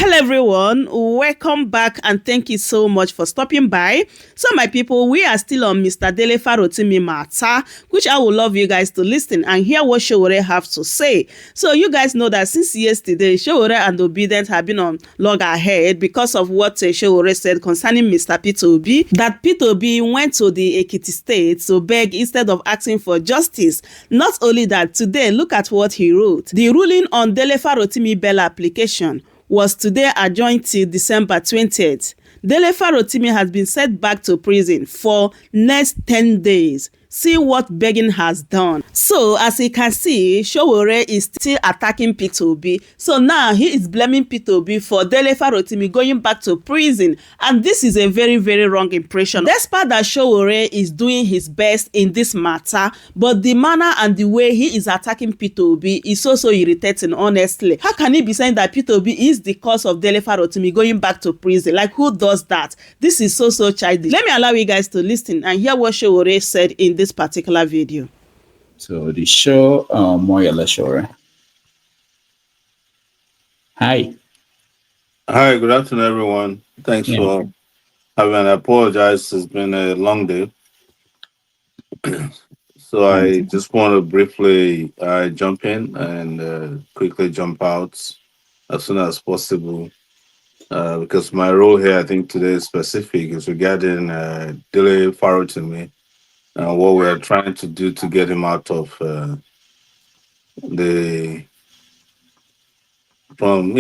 Hello everyone, welcome back and thank you so much for stopping by. So my people, we are still on Mr. Dele Farotimi matter, which I would love you guys to listen and hear what Sowore have to say. So you guys know that since yesterday, Sowore and Obedient have been on loggerhead because of what Sowore said concerning Mr. Peter Obi, that Peter Obi went to the Ekiti state to beg instead of asking for justice. Not only that, today look at what he wrote. The ruling on Dele Farotimi bail application was today adjourned till December 20th. Dele Farotimi has been sent back to prison for next 10 days. See what begging has done. So, as you can see, Sowore is still attacking Peter Obi. So now he is blaming Peter Obi for Dele Farotimi going back to prison. And this is a very, very wrong impression. Despite that Sowore is doing his best in this matter, but the manner and the way he is attacking Peter Obi is so irritating, honestly. How can he be saying that Peter Obi is the cause of Dele Farotimi going back to prison? Like, who does that? This is so childish. Let me allow you guys to listen and hear what Sowore said in this particular video. So the show, Moyala Sowore. Hi. Hi, good afternoon, everyone. Thanks for having. I apologize. It's been a long day, so I just want to briefly jump in and quickly jump out as soon as possible. Because my role here, I think today is specific, is regarding Dele Farotimi and what we are trying to do to get him out of the from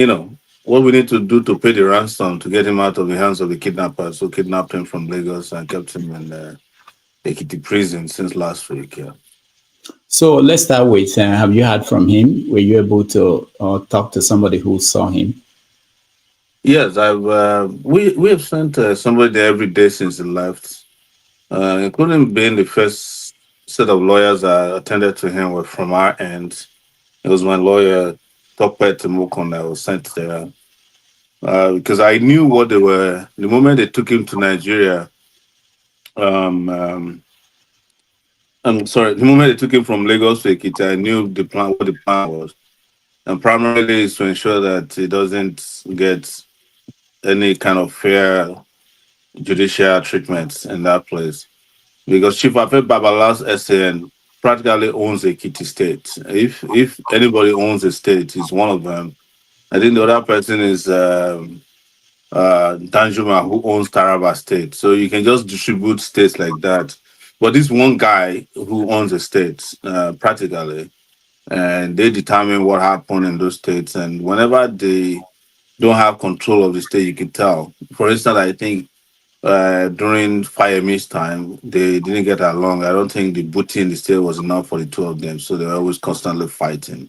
what we need to do to pay the ransom to get him out of the hands of the kidnappers who kidnapped him from Lagos and kept him in Ekiti prison since last week. Yeah. So let's start with, have you heard from him? Were you able to talk to somebody who saw him? Yes, I've. We have sent somebody there every day since he left, including being the first set of lawyers that attended to him were from our end. It was my lawyer, Tope Temukon, that was sent there. Because I knew what they were. The moment they took him to Nigeria, I'm sorry, the moment they took him from Lagos to Ekiti, I knew the plan, what the plan was. And primarily is to ensure that he doesn't get any kind of fair judicial treatment in that place. Because Chief Afet Babalola's SAN practically owns Ekiti state. If anybody owns a state, he's one of them. I think the other person is Danjuma, who owns Taraba State. So you can just distribute states like that. But this one guy who owns the states, practically, and they determine what happened in those states. And whenever they don't have control of the state, you can tell. For instance, I think during Fayemi's time, they didn't get along. I don't think the booty in the state was enough for the two of them. So they were always constantly fighting.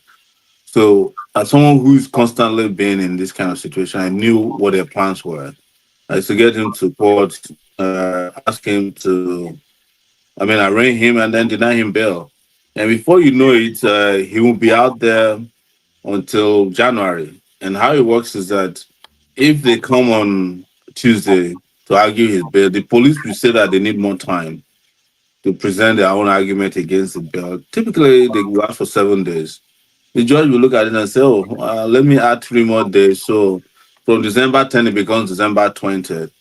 So, as someone who's constantly been in this kind of situation, I knew what their plans were. I used to get him to court, ask him to, arraign him and then deny him bail. And before you know it, he will be out there until January. And how it works is that if they come on Tuesday to argue his bail, the police will say that they need more time to present their own argument against the bail. Typically, they will ask for 7 days. The judge will look at it and say, let me add 3 more days. So from December 10, it becomes December 20th.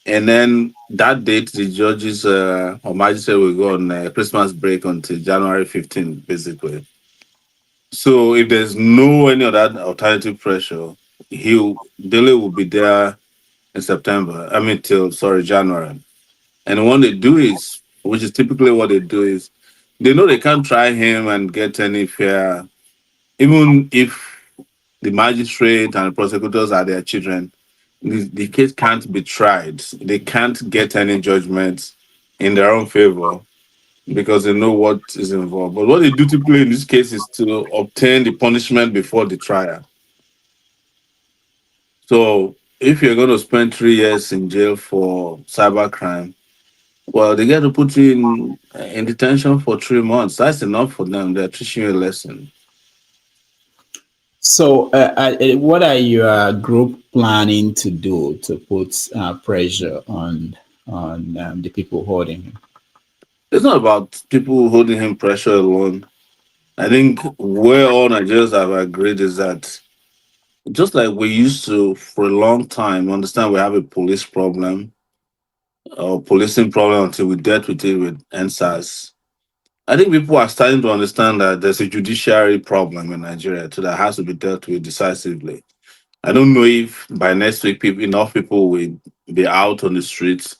And then that date, the judges or magistrate will go on Christmas break until January 15th, basically. So if there's any other alternative pressure, Dele will be there in January. And what they do is, which is typically what they do is, they know they can't try him and get any fair. Even if the magistrate and the prosecutors are their children, the case can't be tried. They can't get any judgment in their own favor because they know what is involved. But what they do typically in this case is to obtain the punishment before the trial. So if you're going to spend 3 years in jail for cybercrime, well, they get to put you in detention for 3 months. That's enough for them. They're teaching you a lesson. So, what are your group planning to do to put pressure on the people holding him? It's not about people holding him pressure alone. I think where all Nigerians have agreed is that just like we used to for a long time understand we have a police problem or policing problem until we dealt with it with NSAS. I think people are starting to understand that there's a judiciary problem in Nigeria too that has to be dealt with decisively. I don't know if by next week enough people will be out on the streets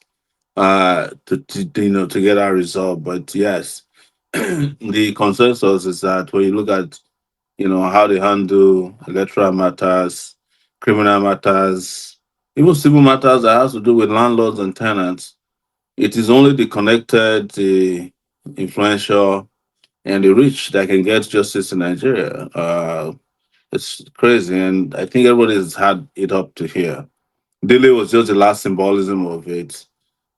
to get that resolved. But yes, the consensus is that when you look at how they handle electoral matters, criminal matters, even civil matters that has to do with landlords and tenants, it is only the connected, the influential, and the rich that can get justice in Nigeria. It's crazy, and I think everybody's had it up to here. Dele was just the last symbolism of it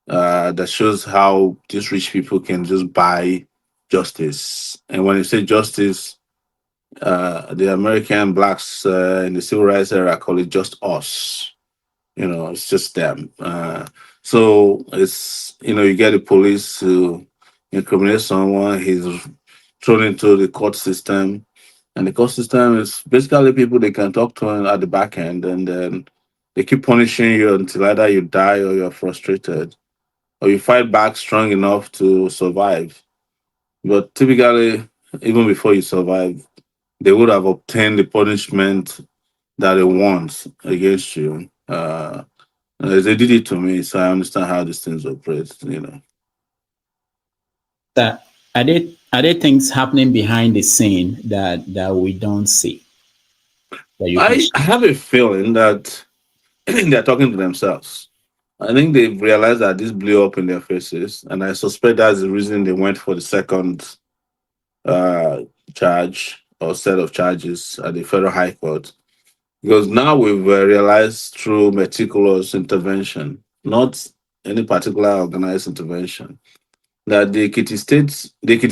that shows how these rich people can just buy justice. And when you say justice, the American blacks in the civil rights era call it just us. It's just them. So it's you get the police to incriminate someone, he's thrown into the court system, and the court system is basically people they can talk to at the back end, and then they keep punishing you until either you die or you're frustrated or you fight back strong enough to survive. But typically, even before you survive, they would have obtained the punishment that they want against you. They did it to me, so I understand how these things operate. That are there things happening behind the scene that we don't see that you can? I have a feeling that they're talking to themselves. I think they've realized that this blew up in their faces, and I suspect that's the reason they went for the second uh, charge or set of charges at the federal high court. Because now we've realized through meticulous intervention, not any particular organized intervention, that the Ekiti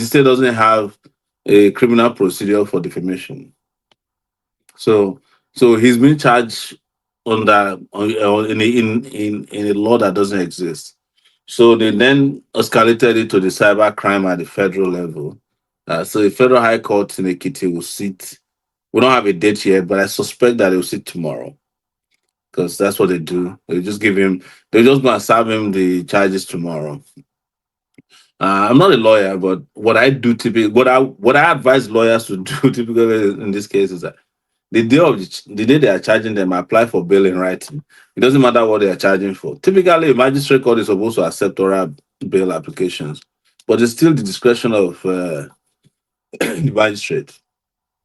State doesn't have a criminal procedure for defamation. So so he's been charged in a law that doesn't exist. So they then escalated it to the cyber crime at the federal level. So the federal high court in Ekiti will sit. We don't have a date yet, but I suspect that they will sit tomorrow because that's what they do. They just gonna serve him the charges tomorrow. I'm not a lawyer, but what I do typically, what I advise lawyers to do typically in this case is that the day they are charging them, apply for bail in writing. It doesn't matter what they are charging for. Typically, a magistrate court is supposed to accept oral bail applications, but it's still the discretion of the magistrate.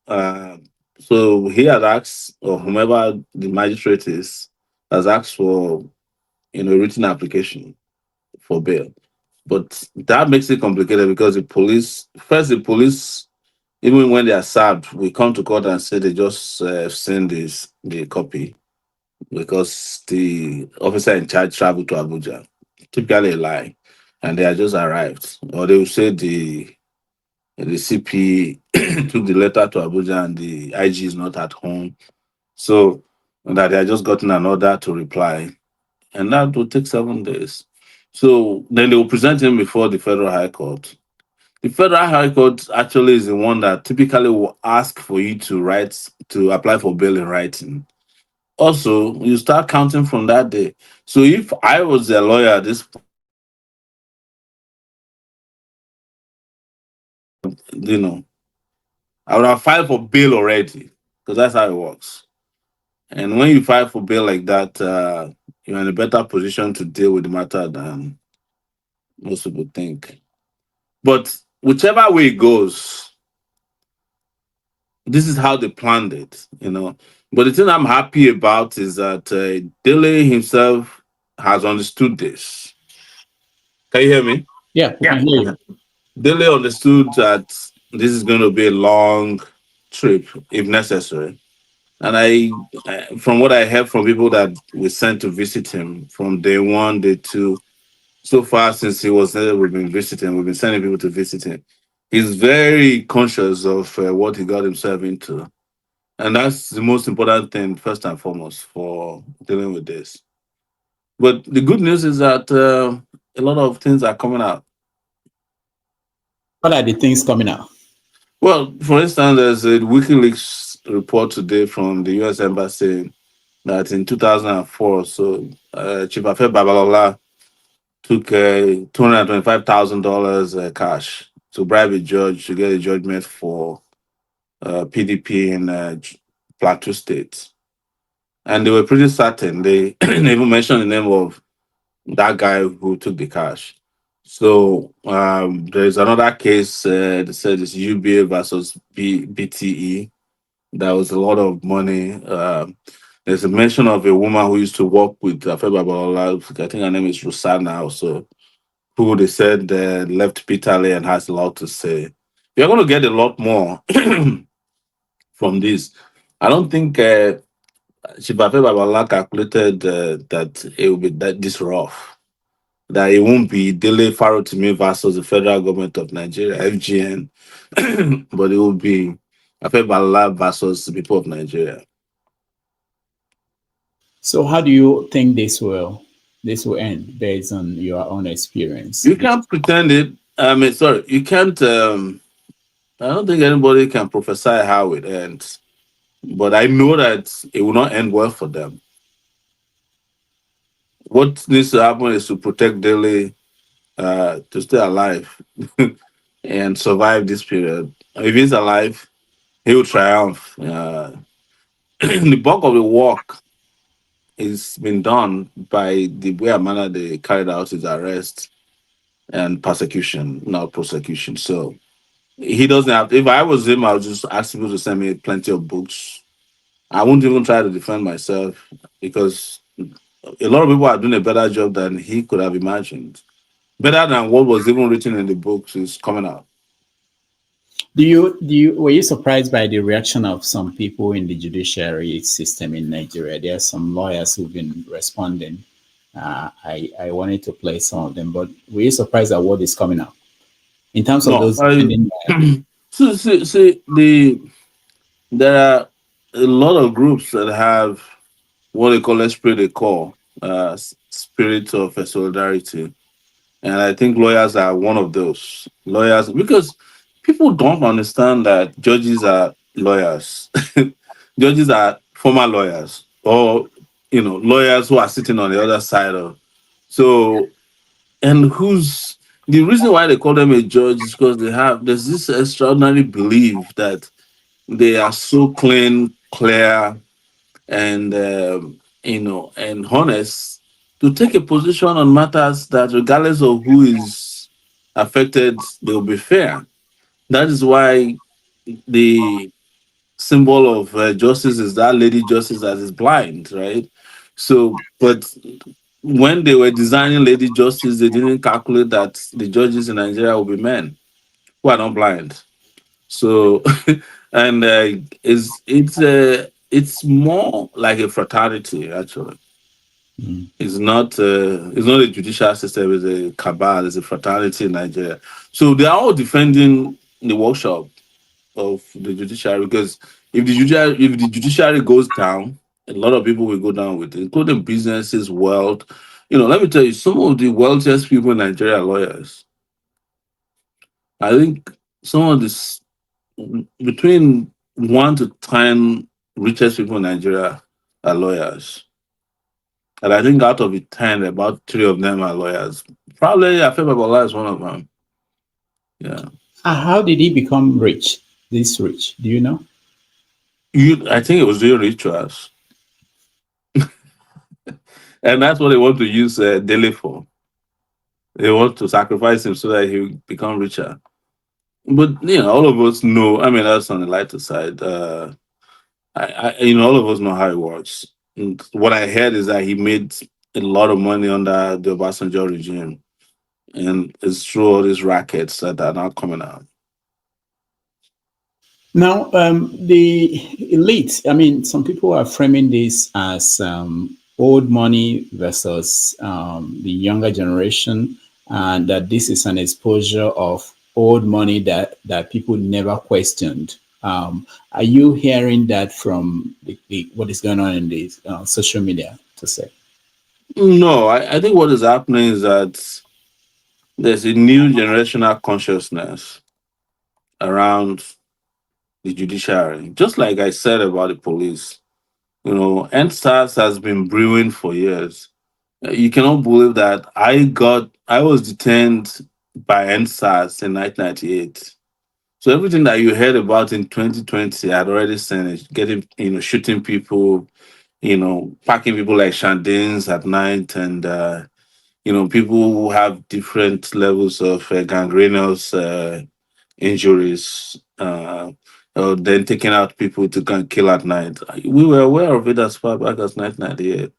Uh, so he had asked, or whomever the magistrate is, has asked for a written application for bail. But that makes it complicated because the police, even when they are served, we come to court and say they just send the copy because the officer in charge traveled to Abuja. Typically a lie, and they are just arrived. Or they will say the CP took the letter to Abuja and the IG is not at home. So that they are just gotten an order to reply, and that will take 7 days. So then they will present him before the federal high court. The federal high court actually is the one that typically will ask for you to apply for bail in writing. Also, you start counting from that day. So if I was a lawyer at this you know, I would have filed for bail already because that's how it works. And when you file for bail like that, you're in a better position to deal with the matter than most people think. But whichever way it goes, this is how they planned it. But the thing I'm happy about is that Dele himself has understood this. Can you hear me? Yeah, we can hear you. Dele understood that this is going to be a long trip if necessary. And from what I heard from people that we sent to visit him from day one, day two, so far since he was there, we've been sending people to visit him. He's very conscious of what he got himself into. And that's the most important thing, first and foremost, for dealing with this. But the good news is that a lot of things are coming out. What are the things coming out? Well, for instance, there's a WikiLeaks report today from the U.S. Embassy that in 2004, so Chief Afe Babalola took $225,000 cash to bribe a judge to get a judgment for PDP in Plateau State. And they were pretty certain. They even mentioned the name of that guy who took the cash. So there's another case. They said it's UBA versus BTE. That was a lot of money. There's a mention of a woman who used to work with Afeba Babalola. I think her name is Rosanna also, who they said left bitterly and has a lot to say. You're going to get a lot more from this. I don't think Chief Afeba Babalola calculated that it will be this rough, that it won't be Dele Farotimi versus the federal government of Nigeria, FGN, but it will be Afebala versus the people of Nigeria. So how do you think this will end based on your own experience? You can't pretend it. I mean, sorry, you can't. I don't think anybody can prophesy how it ends, but I know that it will not end well for them. What needs to happen is to protect Dele to stay alive and survive this period. If he's alive, he will triumph. The bulk of the work is been done by the way and manner they carried out his arrest and persecution, not prosecution. So he doesn't have. If I was him, I would just ask people to send me plenty of books. I wouldn't even try to defend myself because a lot of people are doing a better job than he could have imagined. Better than what was even written in the books is coming out. Were you surprised by the reaction of some people in the judiciary system in Nigeria? There are some lawyers who've been responding. I wanted to play some of them, but were you surprised at what is coming out in terms of No, those defending? there are a lot of groups that have what they call esprit de corps, spirit of solidarity. And I think lawyers are one of those lawyers because people don't understand that judges are lawyers. Judges are former lawyers or lawyers who are sitting on the other side of. So, and who's the reason why they call them a judge is because there's this extraordinary belief that they are so clean, clear, and and honest to take a position on matters that, regardless of who is affected, they will be fair. That is why the symbol of justice is that lady justice that is blind, right? So, but when they were designing lady justice, they didn't calculate that the judges in Nigeria will be men who are not blind. So, and it's more like a fraternity actually. Mm. It's not a judicial system. It's a cabal. It's a fraternity in Nigeria. So they are all defending the workshop of the judiciary because if the judiciary goes down, a lot of people will go down with it, including businesses, wealth. Let me tell you, some of the wealthiest people in Nigeria are lawyers. I think some of this between 1 to 10 richest people in Nigeria are lawyers. And I think out of the 10, about 3 of them are lawyers. Probably Afe Babalola is one of them. Yeah. How did he become rich? This rich? Do you know? I think it was doing rituals. And that's what they want to use Dele for. They want to sacrifice him so that he will become richer. But all of us know. I mean, that's on the lighter side. All of us know how it works. And what I heard is that he made a lot of money under the Obasanjo regime, and it's through all these rackets that are now coming out. Now, the elite, I mean, some people are framing this as old money versus the younger generation, and that this is an exposure of old money that people never questioned. Are you hearing that from what is going on in the social media, to say? No, I think what is happening is that there's a new generational consciousness around the judiciary. Just like I said about the police, NSAS has been brewing for years. You cannot believe that I was detained by NSAS in 1998. So everything that you heard about in 2020, I'd already seen it. Getting, shooting people, packing people like Shandins at night, and people who have different levels of gangrenous injuries, then taking out people to go and kill at night. We were aware of it as far back as 1998.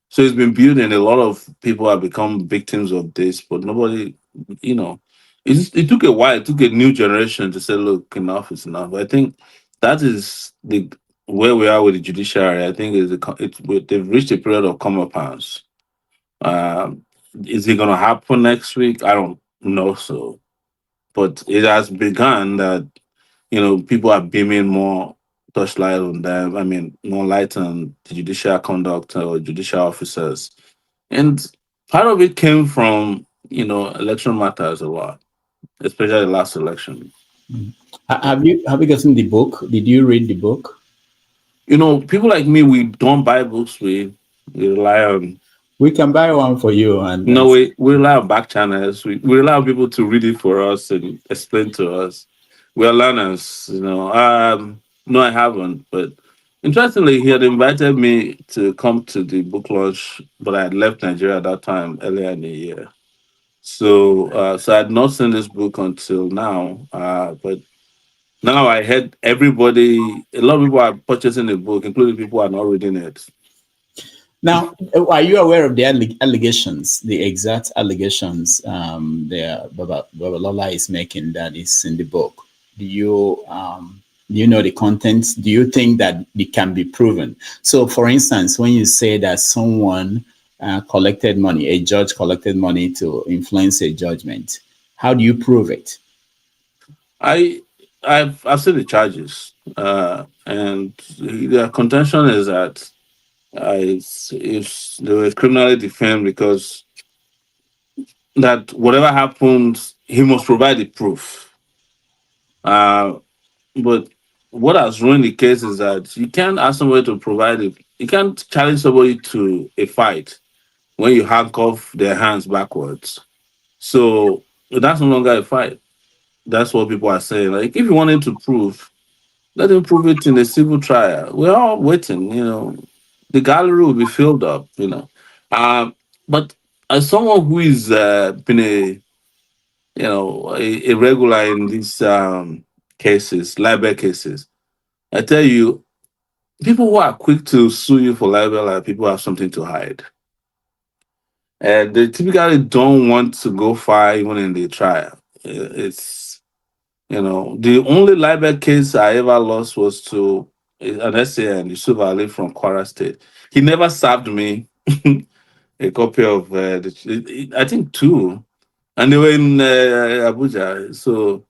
So it's been building. A lot of people have become victims of this, but nobody, you know, it took a while. It took a new generation to say, "Look, enough is enough." I think that is the where we are with the judiciary. I think they've reached a period of comeuppance. Um, is it going to happen next week? I don't know. So, but it has begun that people are beaming more touchlight on them. I mean, more light on the judicial conduct or judicial officers. And part of it came from, election matters a lot, especially the last election. Have you gotten the book? Did you read the book? People like me, we don't buy books. We rely on We can buy one for you, no, we rely on back channels. We rely on people to read it for us and explain to us. We are learners. No, I haven't. But interestingly, he had invited me to come to the book launch, but I had left Nigeria at that time earlier in the year. So I had not seen this book until now. But now I heard a lot of people are purchasing the book, including people who are not reading it. Now, are you aware of the allegations, the exact allegations Babalola is making that is in the book? Do you know the contents? Do you think that it can be proven? So, for instance, when you say that someone collected money, a judge collected money to influence a judgment, how do you prove it? I I've seen the charges, and their contention is that they were criminally defamed because that whatever happened, he must provide the proof. Uh, but what has ruined the case is that you can't ask somebody to provide it. You can't challenge somebody to a fight when you handcuff their hands backwards. So that's no longer a fight. That's what people are saying. Like, if you want him to prove, let him prove it in a civil trial. We're all waiting. The gallery will be filled up. But as someone who is been a regular in these cases, libel cases, I tell you, people who are quick to sue you for libel are people who have something to hide. And they typically don't want to go far even in the trial. It's the only libel case I ever lost was to an SAN, Yusuf Ali from Kwara State. He never served me a copy of I think two, and they were in Abuja. So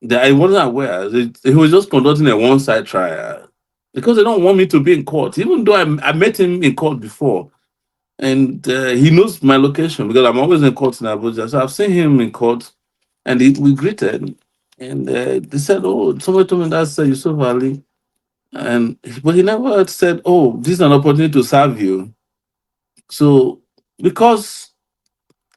I wasn't aware. He was just conducting a one-side trial because they don't want me to be in court, even though I met him in court before. And he knows my location because I'm always in court in Abuja. So I've seen him in court, and we greeted. And they said, "Oh, somebody told me that's Yusuf Ali," but he never said, "Oh, this is an opportunity to serve you." So because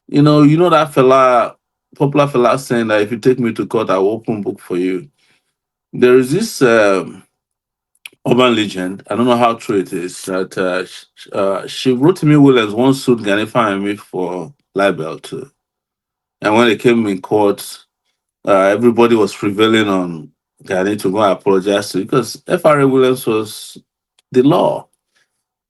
you know that fella, popular fella saying that if you take me to court, I will open book for you. There is this urban legend. I don't know how true it is that she wrote to me Williams once sued Gani Fahimi for libel too, and when they came in court, everybody was prevailing on Gani to go and apologize to because FRA Williams was the law.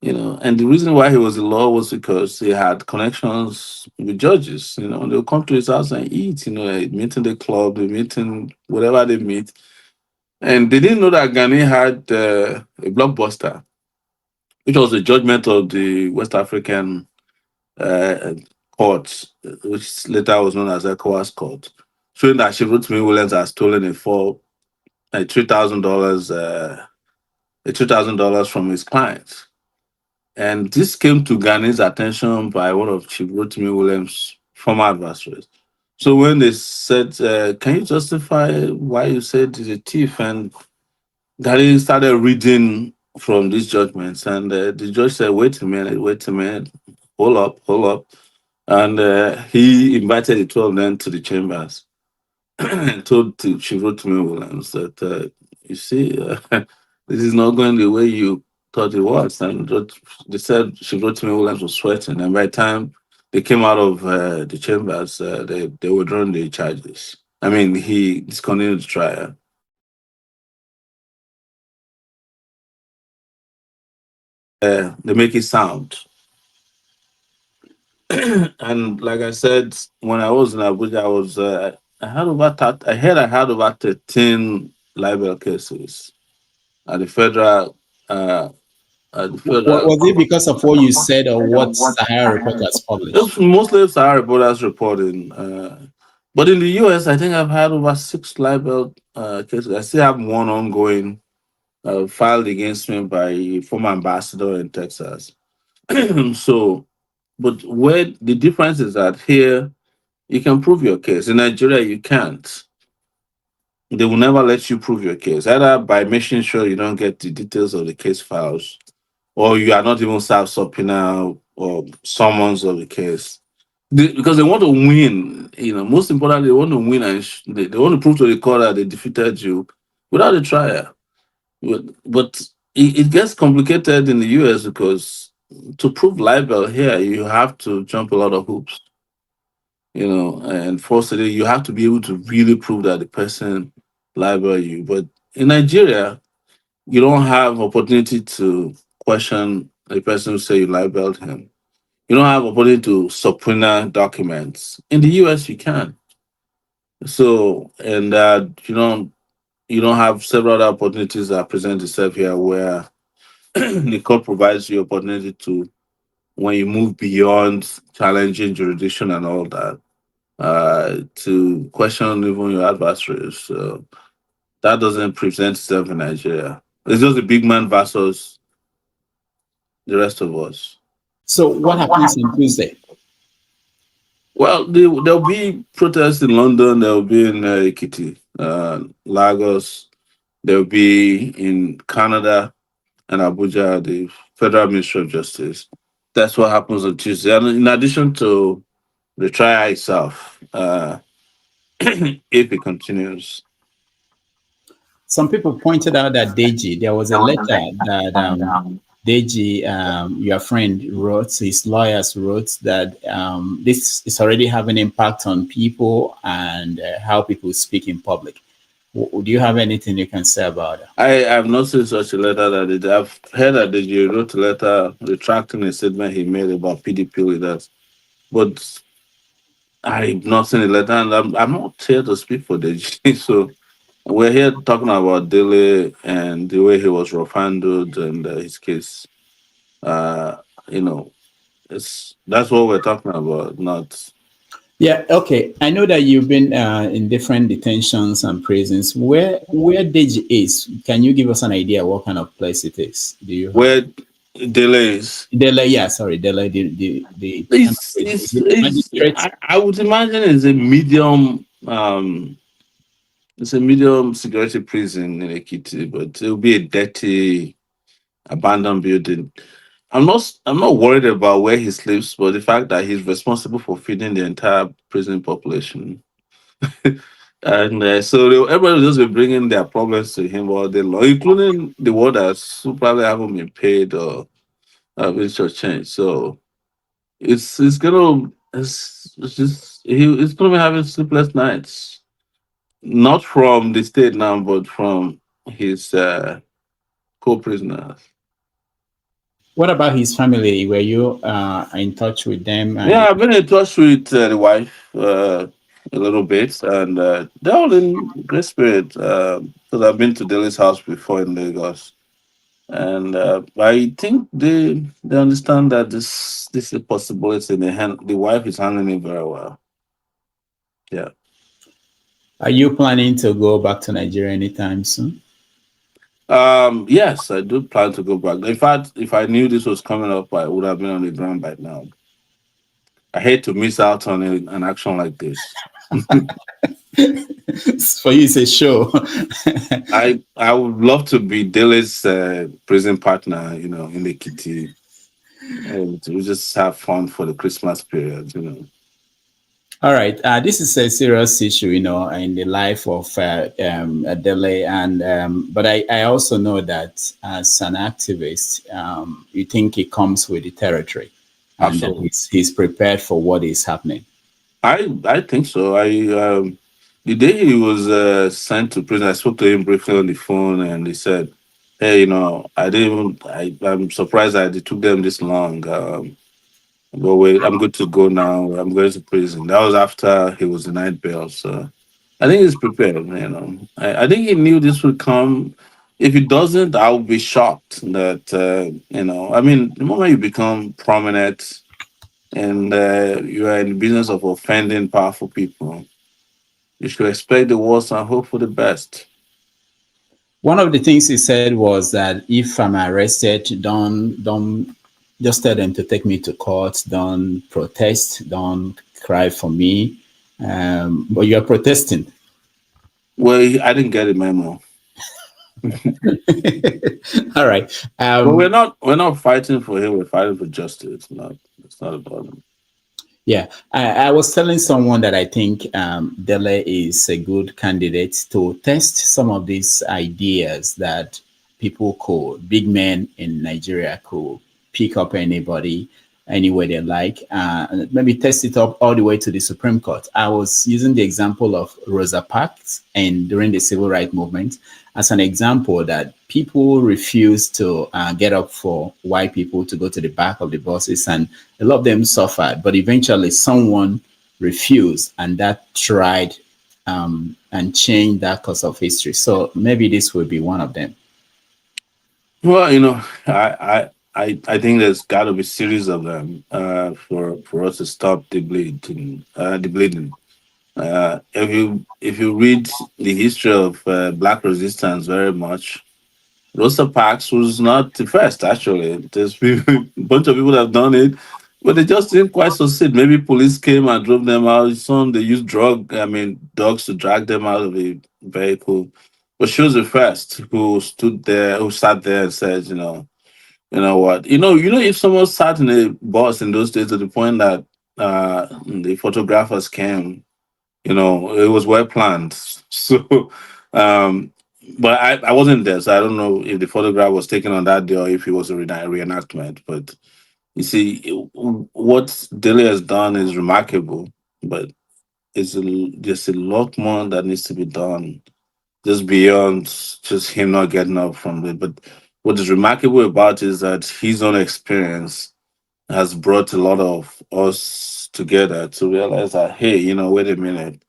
And the reason why he was the law was because he had connections with judges. They'll come to his house and eat. They meet in the club, they meet in whatever they meet, and they didn't know that Gani had a blockbuster, which was the judgment of the West African uh, court, which later was known as ECOWAS court, showing that Shivutimi Williams had stolen $3,000, $3,000 from his clients. And this came to Ghani's attention by one of Chief Rotimi Williams' former adversaries. So when they said, "Can you justify why you said he's a thief?" and Daddy started reading from these judgments, and the judge said, wait a minute, hold up." And he invited the 12 men to the chambers and she wrote to me, Williams, that, you see, this is not going the way you thought it was. And they said she wrote to me, Williams was sweating. And by the time they came out of the chambers, they were drawing the charges. I mean, he discontinued the trial. They make it sound. And like I said, when I was in Abuja, I had over 13 libel cases at the federal uh, at the federal. Was it because of what you said or what Sahara Report has published? It's mostly Sahara reporters reporting. But in the US, I think I've had over six libel cases. I still have one ongoing filed against me by a former ambassador in Texas. So, but where the difference is that here you can prove your case. In Nigeria, you can't. They will never let you prove your case, either by making sure you don't get the details of the case files, or you are not even served subpoena or summons of the case. Because they want to win, most importantly, they want to win and they want to prove to the court that they defeated you without a trial. But it gets complicated in the US because to prove libel here, you have to jump a lot of hoops, and firstly, you have to be able to really prove that the person libel you. But in Nigeria, you don't have opportunity to question the person who say you libeled him. You don't have opportunity to subpoena documents. In the US, you can. So, and you don't have several other opportunities that present itself here where the court provides you opportunity to, when you move beyond challenging jurisdiction and all that, to question even your adversaries. So that doesn't present itself in Nigeria. It's just the big man versus the rest of us. So what happens on Tuesday? Well, there'll be protests in London. There'll be in Ekiti, Lagos. There'll be in Canada and Abuja, the Federal Ministry of Justice. That's what happens on Tuesday. And in addition to the trial itself, if it continues. Some people pointed out that Deji, there was a letter that Deji, your friend, wrote, his lawyers wrote that this is already having impact on people and how people speak in public. Do you have anything you can say about it? I have not seen such a letter I've heard that Deji wrote a letter retracting a statement he made about PDP leaders, but I've not seen a letter, and I'm not here to speak for Deji. So we're here talking about Dele and the way he was rough handled and his case. Uh, you know, that's what we're talking about, not. Yeah, okay. I know that you've been in different detentions and prisons. Where Deji is, can you give us an idea what kind of place it is? Do you have? Where Dele is. Dele, yeah, sorry, Dele, magistrate. I would imagine it's a medium security prison in Ekiti, but it'll be a dirty, abandoned building. I'm not worried about where he sleeps, but the fact that he's responsible for feeding the entire prison population. And so everybody will just be bringing their problems to him all day long, including the warders who probably haven't been paid or have been shortchanged. So it's gonna be having sleepless nights, not from the state now, but from his co-prisoners. What about his family? Were you in touch with them? Yeah, I've been in touch with the wife a little bit, and they're all in great spirit. Because I've been to Dele's house before in Lagos, and I think they understand that this is a possibility. The wife is handling it very well. Yeah. Are you planning to go back to Nigeria anytime soon? Yes, I do plan to go back. In fact, if I knew this was coming up, I would have been on the ground by now. I hate to miss out on an action like this. For you, it's a show. I would love to be Dele's prison partner, in the kitty. And we just have fun for the Christmas period. All right. This is a serious issue, in the life of Dele, and but I also know that as an activist, you think he comes with the territory, and that Absolutely. he's prepared for what is happening. I think so. The day he was sent to prison, I spoke to him briefly on the phone, and he said, "Hey, I didn't. I'm surprised that it took them this long. But wait, I'm good to go now. I'm going to prison." That was after he was denied bail. So I think he's prepared. I think he knew this would come. If it doesn't, I'll be shocked that I mean, the moment you become prominent and you are in the business of offending powerful people, you should expect the worst and hope for the best. One of the things he said was that if I'm arrested, don't just tell them to take me to court. Don't protest. Don't cry for me. But you're protesting. Well, I didn't get a memo. All right. But we're not fighting for him. We're fighting for justice. It's not a problem. Yeah, I was telling someone that I think Dele is a good candidate to test some of these ideas that big men in Nigeria could pick up anybody, anywhere they like, and maybe test it up all the way to the Supreme Court. I was using the example of Rosa Parks and during the civil rights movement as an example that people refused to get up for white people to go to the back of the buses, and a lot of them suffered. But eventually, someone refused, and that tried and changed that course of history. So maybe this will be one of them. Well, I think there's got to be series of them for us to stop the bleeding. If you read the history of Black resistance very much, Rosa Parks was not the first. Actually, there's a bunch of people that have done it, but they just didn't quite succeed. Maybe police came and drove them out. Some they used dogs to drag them out of the vehicle. But she was the first who sat there and said, you know what? If someone sat in a bus in those days to the point that the photographers came, it was well planned. So, um, but I wasn't there, so I don't know if the photograph was taken on that day or if it was a reenactment. But you see, what Dele has done is remarkable, but there's a lot more that needs to be done just beyond just him not getting up from it. But what is remarkable about it is that his own experience has brought a lot of us together to realize that, hey, wait a minute.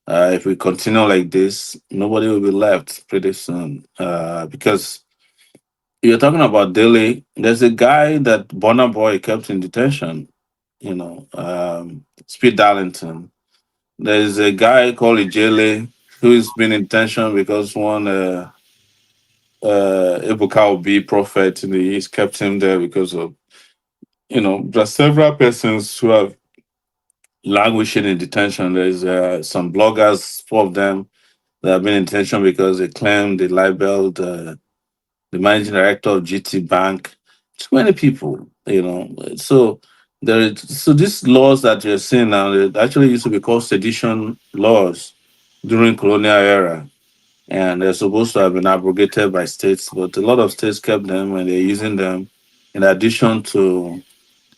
If we continue like this, nobody will be left pretty soon. Because you're talking about Delhi, there's a guy that Bonner Boy kept in detention, Speed Darlington. There's a guy called Ijele who's been in detention because one Ebuka Obi prophet in the East kept him there because of, there's several persons who have languishing in detention. There's some bloggers, four of them, that have been in detention because they claim they libeled the managing director of GT Bank. Too many people, So so these laws that you're seeing now, they actually used to be called sedition laws during colonial era. And they're supposed to have been abrogated by states, but a lot of states kept them and they're using them in addition to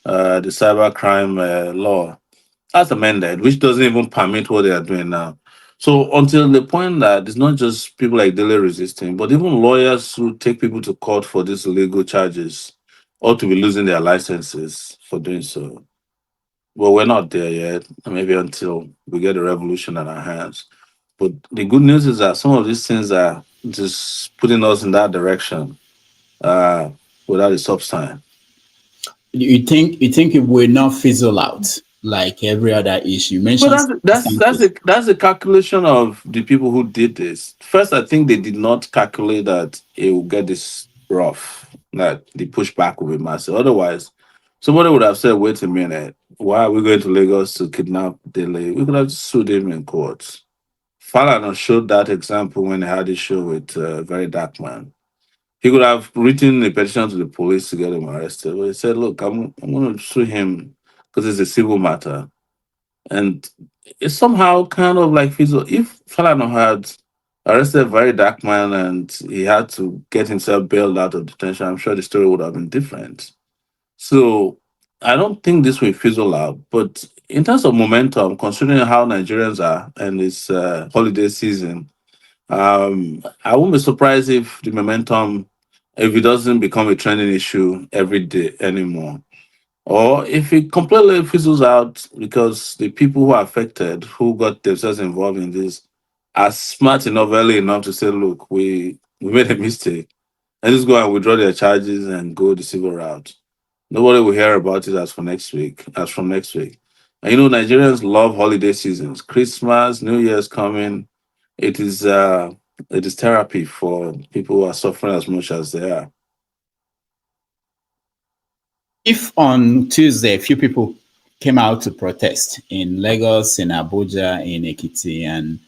the cybercrime law as amended, which doesn't even permit what they are doing now. So until the point that it's not just people like Dele resisting, but even lawyers who take people to court for these illegal charges ought to be losing their licenses for doing so. Well, we're not there yet. Maybe until we get a revolution on our hands. But the good news is that some of these things are just putting us in that direction uh, without a stop sign. You think it will not fizzle out like every other issue? You But mentioned that's a calculation of the people who did this. First, I think they did not calculate that it will get this rough, that the pushback will be massive. Otherwise, Somebody would have said, wait a minute, why are we going to Lagos to kidnap Dele? We could have sued him in court. Falana showed that example when he had his show with Very Dark Man. He could have written a petition to the police to get him arrested, but he said, look, I'm going to sue him because it's a civil matter. And it's somehow kind of like fizzle. If Falana had arrested Very Dark Man and he had to get himself bailed out of detention, I'm sure the story would have been different. So I don't think this will fizzle out. But in terms of momentum, considering how Nigerians are and it's holiday season, I won't be surprised if the momentum, if it doesn't become a trending issue every day anymore, or if it completely fizzles out because the people who are affected, who got themselves involved in this, are smart enough, early enough to say, "Look, we made a mistake, and just go and withdraw their charges and go the civil route." Nobody will hear about it as for next week, as from next week. And Nigerians love holiday seasons. Christmas, New Year's coming. It is therapy for people who are suffering as much as they are. If on Tuesday a few people came out to protest in Lagos, in Abuja, in Ekiti, and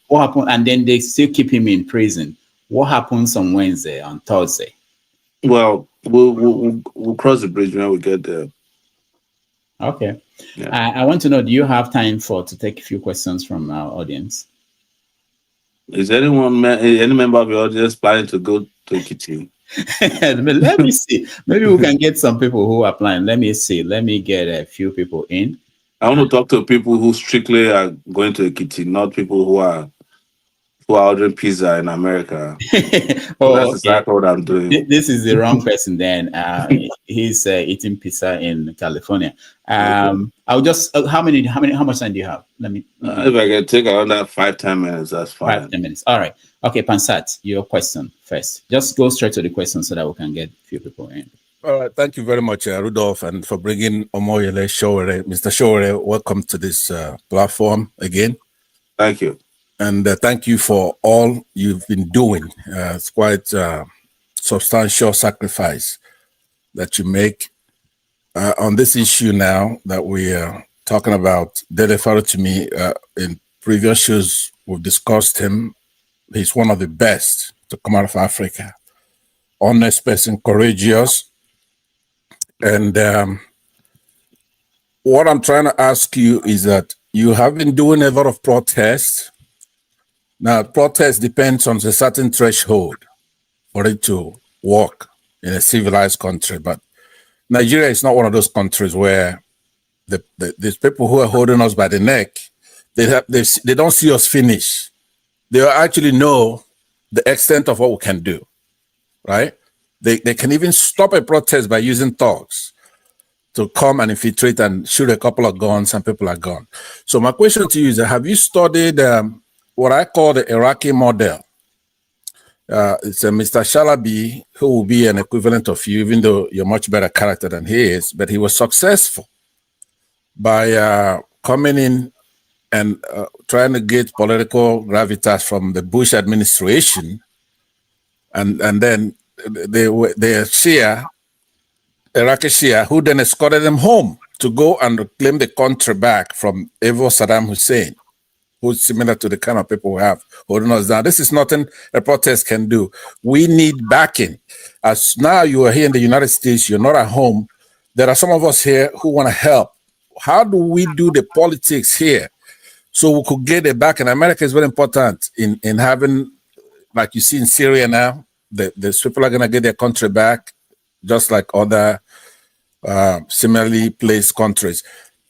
what happened? And then they still keep him in prison. What happens on Wednesday, on Thursday? Well, we'll cross the bridge when we get there. Okay. Yeah. I want to know, do you have time to take a few questions from our audience? Is any member of your audience planning to go to Ekiti? Let me see. Maybe we can get some people who are applying. Let me see. Let me get a few people in. I want to talk to people who strictly are going to Ekiti, not people who are ordering pizza in America. That's exactly what I'm doing. This is the wrong person then. He's eating pizza in California. I'll just how much time do you have? Let me if I can take around 5-10 minutes, that's fine. 5-10 minutes. All right. Okay, Pansat, your question first. Just go straight to the question so that we can get a few people in. All right. Thank you very much, Rudolph, and for bringing Omoyele Sowore. Mr. Sowore, welcome to this platform again. Thank you. And thank you for all you've been doing. It's quite a substantial sacrifice that you make on this issue now that we are talking about. Dele Farotimi, in previous shows, we've discussed him. He's one of the best to come out of Africa. Honest person, courageous. And what I'm trying to ask you is that you have been doing a lot of protests. Now, protest depends on a certain threshold for it to work in a civilized country. But Nigeria is not one of those countries where these people who are holding us by the neck, they don't see us finish. They actually know the extent of what we can do, right? They can even stop a protest by using thugs to come and infiltrate and shoot a couple of guns and people are gone. So my question to you is, have you studied what I call the Iraqi model? It's a Mr. Shalaby, who will be an equivalent of you, even though you're much better character than he is, but he was successful by coming in and trying to get political gravitas from the Bush administration, and then the Shia, Iraqi Shia, who then escorted them home to go and claim the country back from evil Saddam Hussein, who's similar to the kind of people we have holding us down. This is nothing a protest can do. We need backing. As now you are here in the United States, you're not at home. There are some of us here who want to help. How do we do the politics here so we could get it back? And America is very important in having, like you see in Syria now, these people are going to get their country back, just like other similarly placed countries.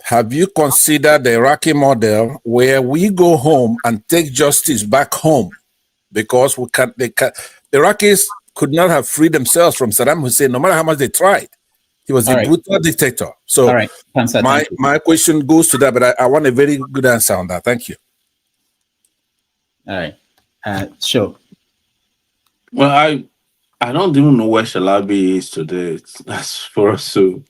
Have you considered the Iraqi model where we go home and take justice back home? Because the Iraqis could not have freed themselves from Saddam Hussein, no matter how much they tried. He was a brutal dictator. So my question goes to that, but I want a very good answer on that. Thank you. All right. Sure. Well, I don't even know where Shalaby is today. That's for us to.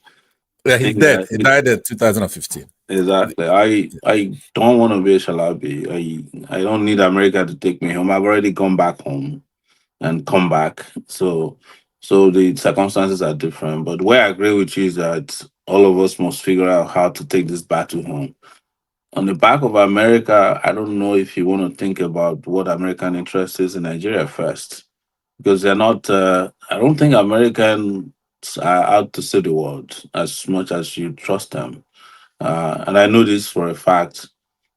Yeah, he's dead. He died in 2015. Exactly. I don't want to be a Shalaby. I don't need America to take me home. I've already gone back home and come back. So So the circumstances are different. But where I agree with you is that all of us must figure out how to take this battle home. On the back of America, I don't know if you want to think about what American interest is in Nigeria first, because they're not. I don't think Americans are out to see the world as much as you trust them. And I know this for a fact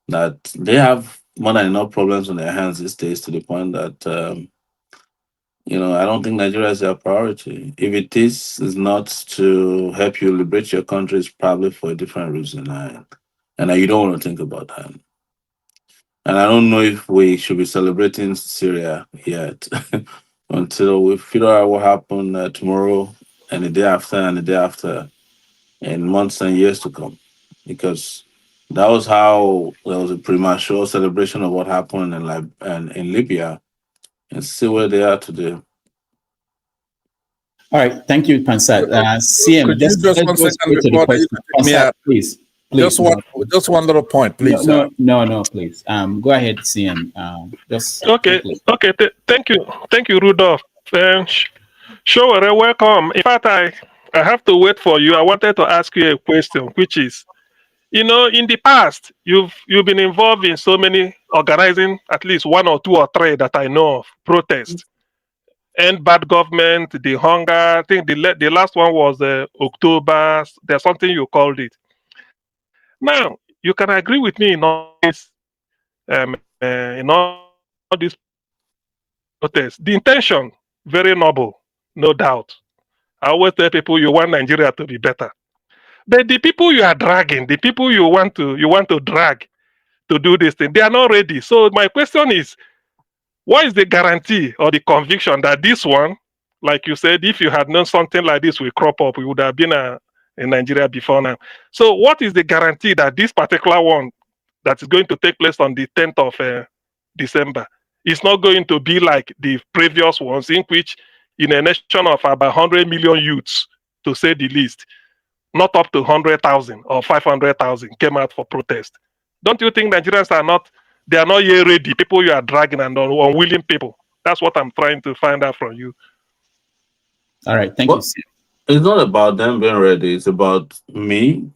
that they have more than enough problems on their hands these days to the point that I don't think Nigeria is their priority. If it is, it's not to help you liberate your country. It's probably for a different reason, and you don't want to think about that. And I don't know if we should be celebrating Syria yet until we figure out what happened tomorrow and the day after and the day after, in months and years to come, because that was how there was a premature celebration of what happened in Libya, and see where they are today. All right, thank you, Pansat. CM, Could you just let's one go second straight to the before you question. take me Pansat, out? please. Just one little point, please. No, please. Go ahead, CM. Just Okay, quickly. okay. Thank you, Rudolph. Sowore, welcome. In fact, I have to wait for you. I wanted to ask you a question, which is, in the past, you've been involved in so many organizing, at least one or two or three that I know of, protests, end bad government, the hunger. I think the last one was October. There's something you called it. Now, you can agree with me in all these protests. The intention very noble, no doubt. I always tell people you want Nigeria to be better. But the people you are dragging, the people you want to drag to do this thing, they are not ready. So my question is, what is the guarantee or the conviction that this one, like you said, if you had known something like this will crop up, we would have been in Nigeria before now. So what is the guarantee that this particular one that is going to take place on the 10th of December is not going to be like the previous ones, in which in a nation of about 100 million youths, to say the least, not up to 100,000 or 500,000 came out for protest. Don't you think Nigerians they are not yet ready? People you are dragging and unwilling people. That's what I'm trying to find out from you. All right, thank you, CM. It's not about them being ready. It's about me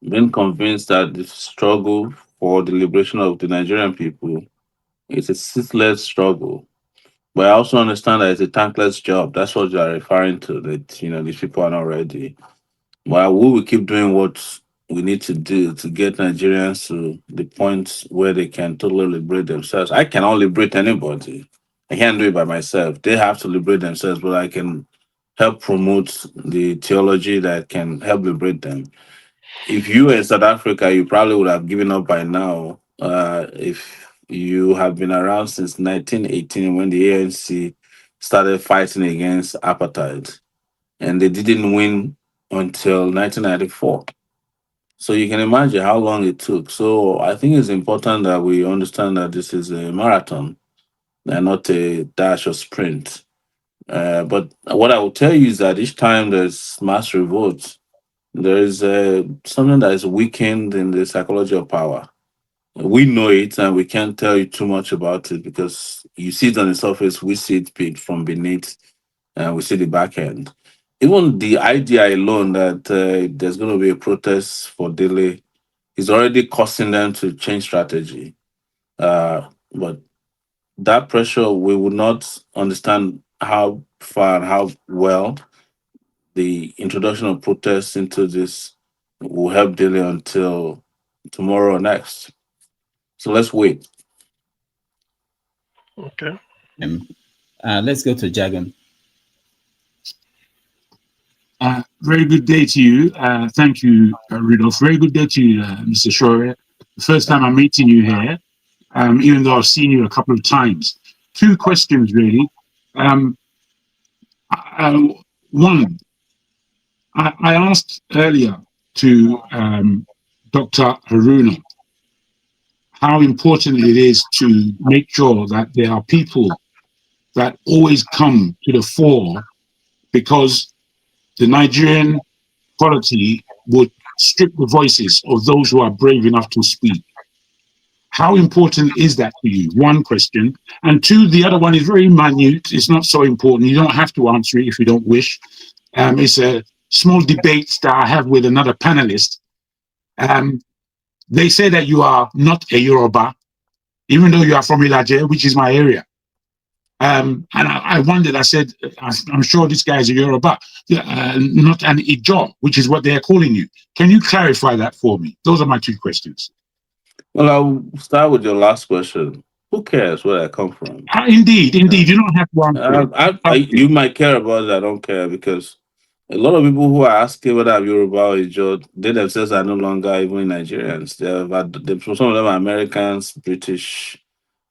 being convinced that the struggle for the liberation of the Nigerian people is a ceaseless struggle. But I also understand that it's a thankless job. That's what you are referring to, that these people are not ready. But we will keep doing what we need to do to get Nigerians to the point where they can totally liberate themselves. I cannot liberate anybody. I can't do it by myself. They have to liberate themselves, but I can help promote the theology that can help liberate them. If you were in South Africa, you probably would have given up by now. If you have been around since 1918 when the ANC started fighting against apartheid, and they didn't win until 1994. So you can imagine how long it took. So I think it's important that we understand that this is a marathon and not a dash or sprint. But what I will tell you is that each time there's mass revolts, there is something that is weakened in the psychology of power. We know it, and we can't tell you too much about it because you see it on the surface, we see it from beneath, and we see the back end. Even the idea alone that there's going to be a protest for Dele is already causing them to change strategy. But that pressure, we would not understand how far and how well the introduction of protests into this will help Dele until tomorrow or next. So let's wait. Okay. Let's go to Jagan. Very good day to you. Thank you, Rudolph. Very good day to you, Mr. Sowore. The first time I'm meeting you here, even though I've seen you a couple of times. Two questions, really. One, I asked earlier to Dr. Haruna how important it is to make sure that there are people that always come to the fore, because the Nigerian polity would strip the voices of those who are brave enough to speak. How important is that to you? One question. And two, the other one is very minute. It's not so important. You don't have to answer it if you don't wish. It's a small debate that I have with another panelist. They say that you are not a Yoruba, even though you are from Ilaje, which is my area. And I wondered, I said, I'm sure this guy is a Yoruba, not an Ijo, which is what they are calling you. Can you clarify that for me? Those are my two questions. Well, I'll start with your last question. Who cares where I come from? Indeed, you don't have to answer it. You might care about it. I don't care, because a lot of people who are asking whether I'm Yoruba or Ijo, they themselves are no longer even Nigerians. Some of them are Americans, British,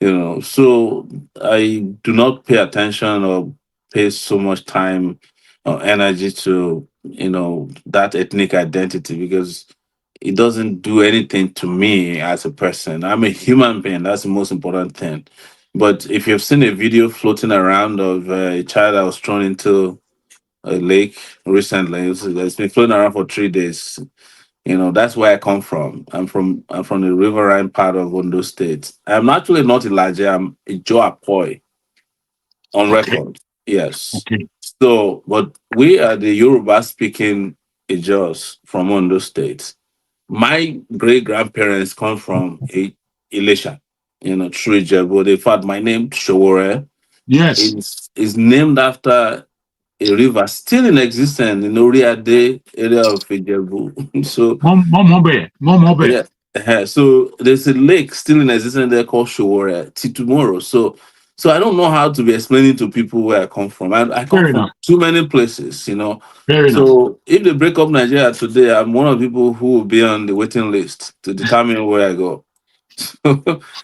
So I do not pay attention or pay so much time or energy to, that ethnic identity, because it doesn't do anything to me as a person. I'm a human being. That's the most important thing. But if you've seen a video floating around of a child that was thrown into a lake recently, it's been floating around for 3 days. That's where I come from. I'm from the riverine part of Ondo State. I'm actually not Elijah. I'm a Joe Apoy on Okay. record. Yes. Okay. So, but we are the Yoruba speaking Ijos from Ondo State. My great grandparents come from Elisha, through Ijebu. In fact, my name Sowore Yes. is named after a river still in existence in Oriade area of Ijebu. So Momobe. yeah. So there's a lake still in existence there called Sowore till tomorrow. So I don't know how to be explaining to people where I come from. I come Fair from enough. too many places. Fair enough. So if they break up Nigeria today, I'm one of the people who will be on the waiting list to determine where I go.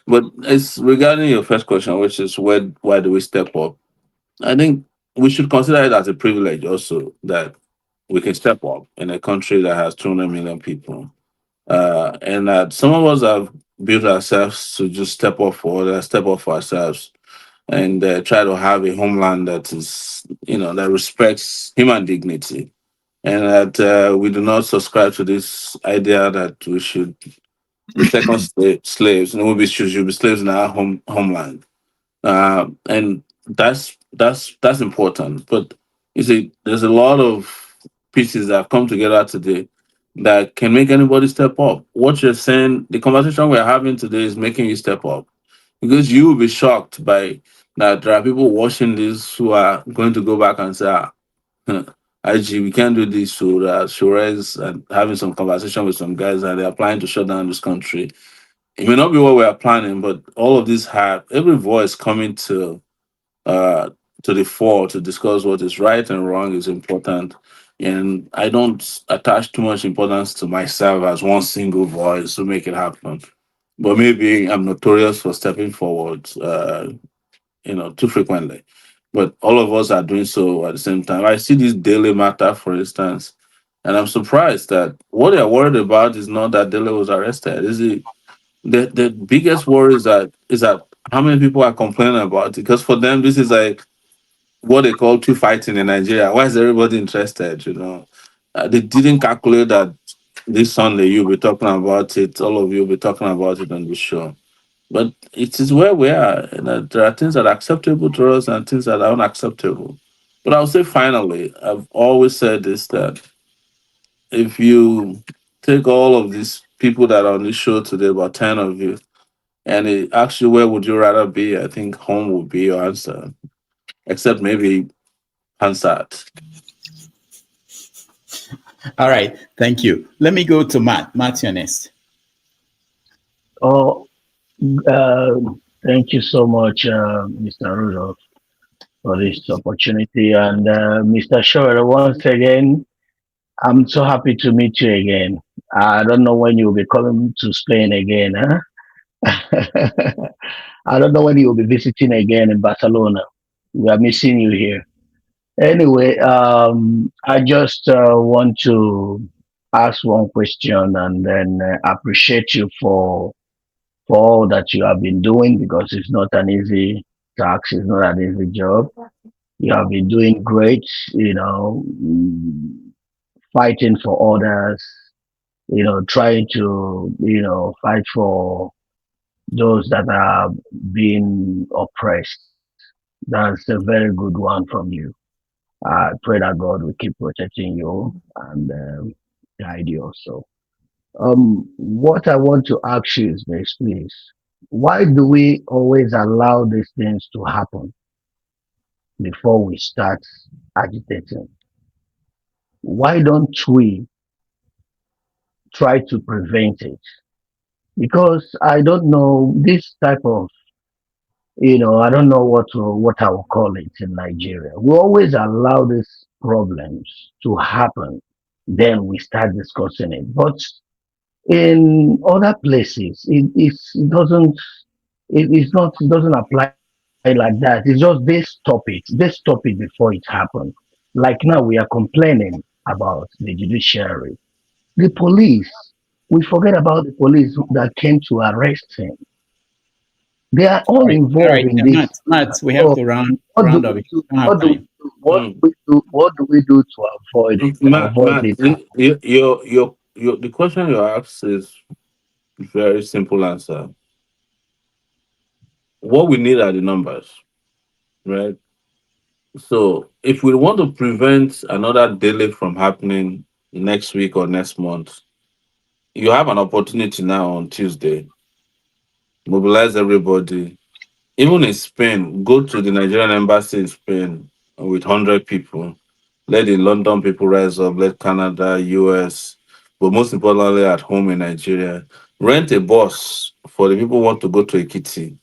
But it's regarding your first question, which is why do we step up? I think we should consider it as a privilege also that we can step up in a country that has 200 million people. And that some of us have built ourselves to just step up for others, step up for ourselves, and try to have a homeland that is, that respects human dignity, and that we do not subscribe to this idea that we should be second slaves. We should be slaves in our homeland, and that's important. But you see, there's a lot of pieces that have come together today that can make anybody step up. What you're saying, the conversation we're having today is making you step up, because you will be shocked by that there are people watching this who are going to go back and say, IG, we can't do this. So Suarez and having some conversation with some guys and they're planning to shut down this country. It may not be what we are planning, but all of this have every voice coming to the fore to discuss what is right and wrong is important. And I don't attach too much importance to myself as one single voice to make it happen. But maybe I'm notorious for stepping forward, too frequently. But all of us are doing so at the same time. I see this daily matter, for instance, and I'm surprised that what they're worried about is not that Dele was arrested. Is the biggest worry is that how many people are complaining about it? Because for them, this is like what they call two fighting in Nigeria. Why is everybody interested? They didn't calculate that this Sunday you'll be talking about it. All of you will be talking about it on the show. But it is where we are. There are things that are acceptable to us and things that are unacceptable. But I'll say finally, I've always said this, that if you take all of these people that are on this show today, about 10 of you, and it asks you where would you rather be, I think home would be your answer, except maybe Hansard. All right, thank you. Let me go to Matt. Matt, you're next. Oh, uh, thank you so much, Mr. Rudolph, for this opportunity. And Mr. Shore, once again, I'm so happy to meet you again. I don't know when you'll be coming to Spain again, huh? I don't know when you'll be visiting again in Barcelona. We are missing you here. Anyway, I just want to ask one question and then appreciate you for all that you have been doing because it's not an easy task, it's not an easy job. You have been doing great, fighting for others, trying to, fight for, those that are being oppressed. That's a very good one from you. I pray that God will keep protecting you and guide you also. What I want to ask you is this, please. Why do we always allow these things to happen before we start agitating? Why don't we try to prevent it? Because I don't know this type of, I don't know what I will call it in Nigeria. We always allow these problems to happen, then we start discussing it. But in other places, it doesn't apply like that. It's just they stop it before it happens. Like now, we are complaining about the judiciary, the police. We forget about the police that came to arrest him. They are All all right, all involved right. in Matt, this. Matt, we have So to what do round up. we We do? don't have What do we time. do? What do Mm. we do? What do we do to avoid it? Avoid Matt, this happening? the question you asked is very simple answer. What we need are the numbers, right? So if we want to prevent another delay from happening next week or next month, you have an opportunity now on Tuesday. Mobilize everybody. Even in Spain, go to the Nigerian embassy in Spain with 100 people. Let the London people rise up, let Canada, US, but most importantly at home in Nigeria. Rent a bus for the people who want to go to Ekiti.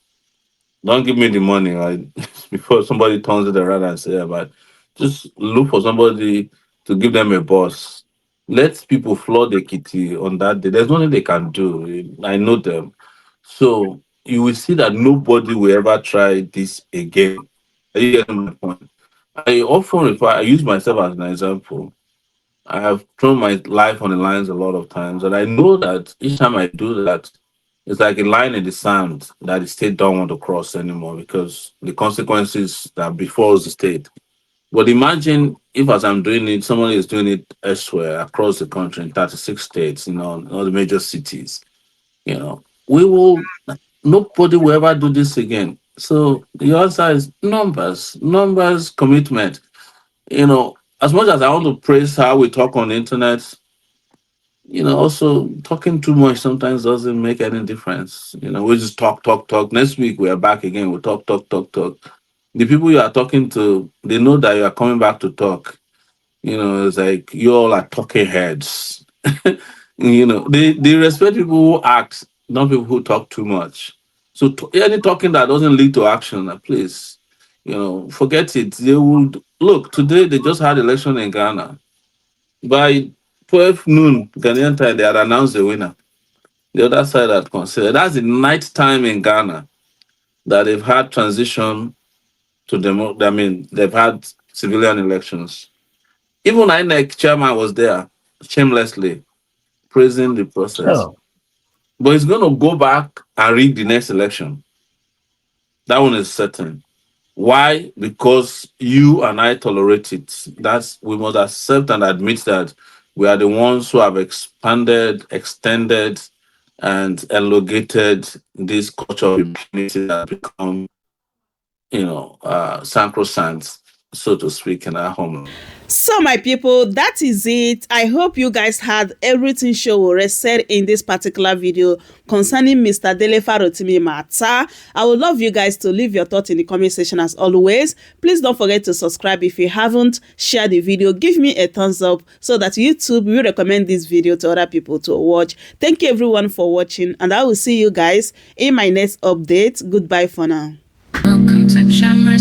Don't give me the money, right? Before somebody turns it around and say, yeah, but just look for somebody to give them a bus. Let people flood the kitty on that day. There's nothing they can do. I know them. So you will see that nobody will ever try this again. Are you getting my point? I often refer, I use myself as an example. I have thrown my life on the lines a lot of times, and I know that each time I do that, it's like a line in the sand that the state don't want to cross anymore because the consequences that befalls the state. But imagine if, as I'm doing it, somebody is doing it elsewhere across the country in 36 states, in all the major cities. We will. Nobody will ever do this again. So the answer is numbers, commitment. As much as I want to praise how we talk on the internet, also talking too much sometimes doesn't make any difference. We just talk, talk, talk. Next week we are back again. We talk, talk, talk, talk. The people you are talking to, they know that you are coming back to talk. It's like you all are talking heads. They respect people who act, not people who talk too much. So any talking that doesn't lead to action, please, forget it. They would look today. They just had election in Ghana. By 12 noon Ghanaian time, they had announced the winner. The other side had considered. That's the night time in Ghana that they've had transition to demo. I mean, they've had civilian elections. Even INEC chairman was there, shamelessly praising the process. Oh, But he's going to go back and rig the next election. That one is certain. Why? Because you and I tolerate it. We must accept and admit that we are the ones who have expanded, extended, and elongated this culture of impunity that become, sacrosanct, so to speak, in our homeland. So, my people, that is it. I hope you guys had everything Sowore said in this particular video concerning Mr. Dele Farotimi matter. I would love you guys to leave your thoughts in the comment section as always. Please don't forget to subscribe if you haven't. Share the video. Give me a thumbs up so that YouTube will recommend this video to other people to watch. Thank you everyone for watching, and I will see you guys in my next update. Goodbye for now. Welcome to Shamra.